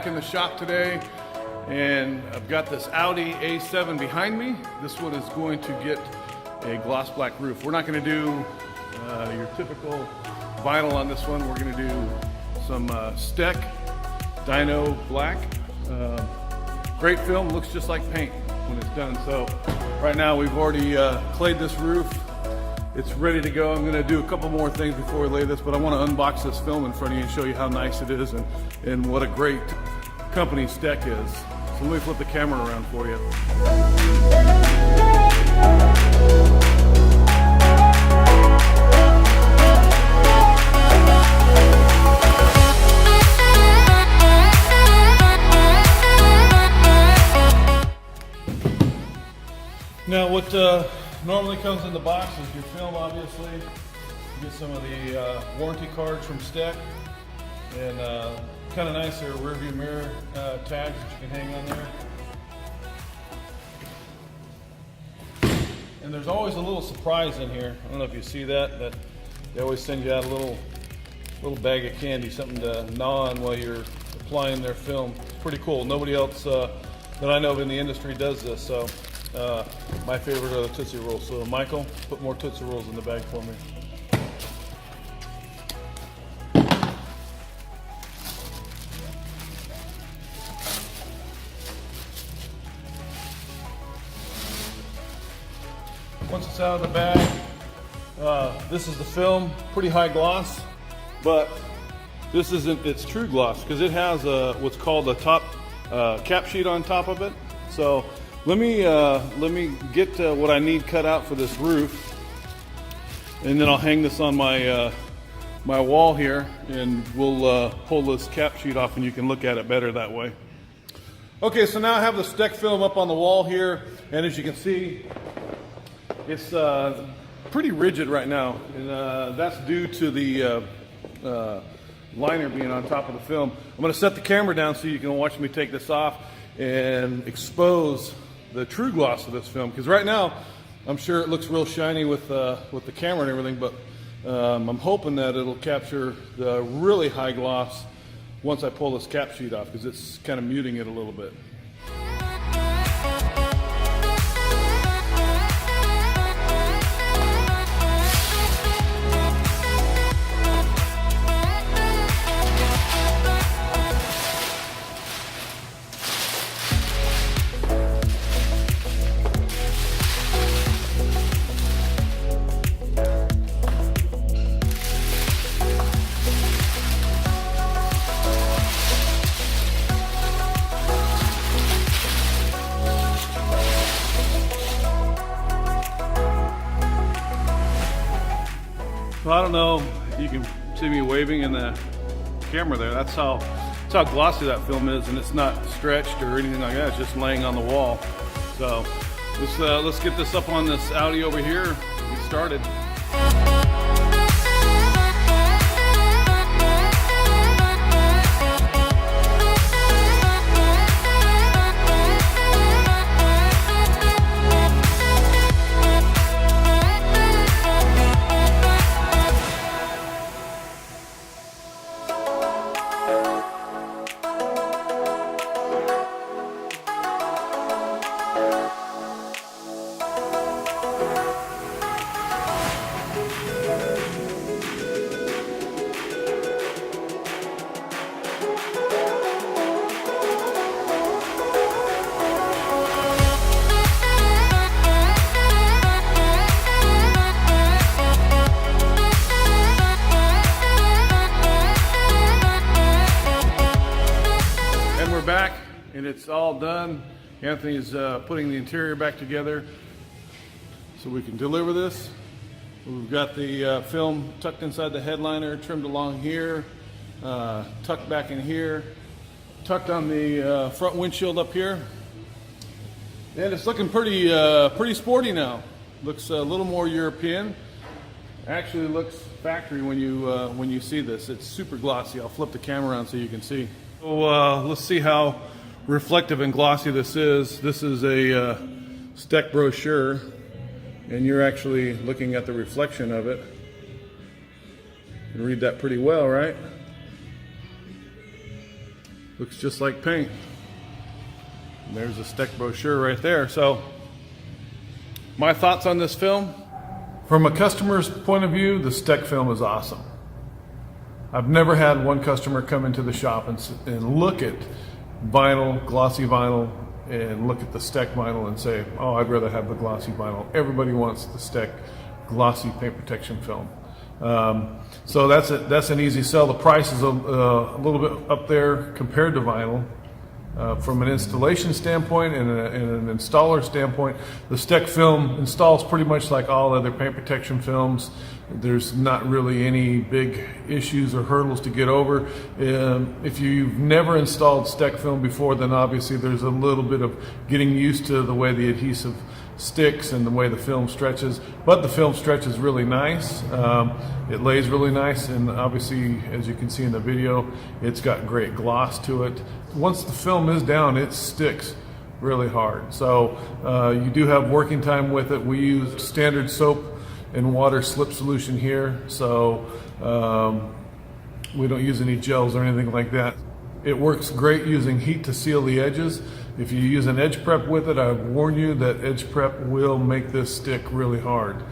back in the shop today, and I've got this Audi A7 behind me. This one is going to get a gloss black roof. We're not going to do your typical vinyl on this one. We're going to do some STEK Dyno Black. Great film, looks just like paint when it's done. So right now we've already clayed this roof. It's ready to go. I'm going to do a couple more things before we lay this, but I want to unbox this film in front of you and show you how nice it is and what a great company STEK is. So let me flip the camera around for you. Now what normally comes in the box is your film, obviously. You get some of the warranty cards from STEK, and kind of nice, there are rear view mirror tags that you can hang on there. And there's always a little surprise in here. I don't know if you see that they always send you out a little bag of candy, something to gnaw on while you're applying their film. It's pretty cool. Nobody else that I know of in the industry does this, so my favorite are the Tootsie Rolls. So Michael, put more Tootsie Rolls in the bag for me. Once it's out of the bag, this is the film, pretty high gloss, but this isn't its true gloss because it has what's called a top cap sheet on top of it. So let me get what I need cut out for this roof, and then I'll hang this on my my wall here, and we'll pull this cap sheet off, and you can look at it better that way. Okay, so now I have the STEK film up on the wall here, and as you can see, it's pretty rigid right now, and that's due to the liner being on top of the film. I'm going to set the camera down so you can watch me take this off and expose the true gloss of this film, because right now I'm sure it looks real shiny with the camera and everything, but I'm hoping that it'll capture the really high gloss once I pull this cap sheet off, because it's kind of muting it a little bit. So I don't know, you can see me waving in the camera there. That's how glossy that film is, and it's not stretched or anything like that. It's just laying on the wall. So let's get this up on this Audi over here and get started. Back, and it's all done. Anthony's putting the interior back together so we can deliver this. We've got the film tucked inside the headliner, trimmed along here, tucked back in here, tucked on the front windshield up here, and it's looking pretty sporty now. Looks a little more European. Actually looks factory when you see this. It's super glossy. I'll flip the camera around so you can see. So let's see how reflective and glossy this is. This is a STEK brochure, and you're actually looking at the reflection of it. You can read that pretty well, right? Looks just like paint. And there's a STEK brochure right there. So my thoughts on this film. From a customer's point of view, the STEK film is awesome. I've never had one customer come into the shop and look at vinyl, glossy vinyl, and look at the STEK vinyl and say, oh, I'd rather have the glossy vinyl. Everybody wants the STEK glossy paint protection film. So that's an easy sell. The price is a little bit up there compared to vinyl. From an installation standpoint and an installer standpoint, the STEK film installs pretty much like all other paint protection films. There's not really any big issues or hurdles to get over. If you've never installed STEK film before, then obviously there's a little bit of getting used to the way the adhesive sticks and the way the film stretches, but the film stretches really nice. It lays really nice, and obviously, as you can see in the video, it's got great gloss to it. Once the film is down, it sticks really hard. So you do have working time with it. We use standard soap and water slip solution here, so we don't use any gels or anything like that. It works great using heat to seal the edges. If you use an edge prep with it, I warn you that edge prep will make this stick really hard.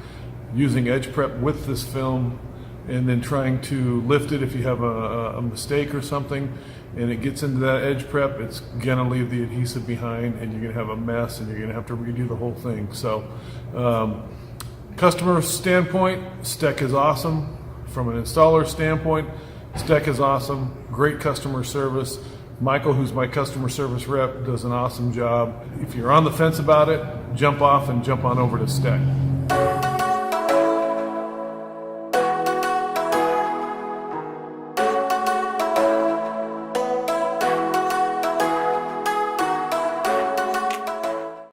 Using edge prep with this film and then trying to lift it if you have a mistake or something and it gets into that edge prep, it's gonna leave the adhesive behind and you're gonna have a mess and you're gonna have to redo the whole thing. So customer standpoint, STEK is awesome. From an installer standpoint, STEK is awesome. Great customer service. Michael, who's my customer service rep, does an awesome job. If you're on the fence about it, jump off and jump on over to STEK.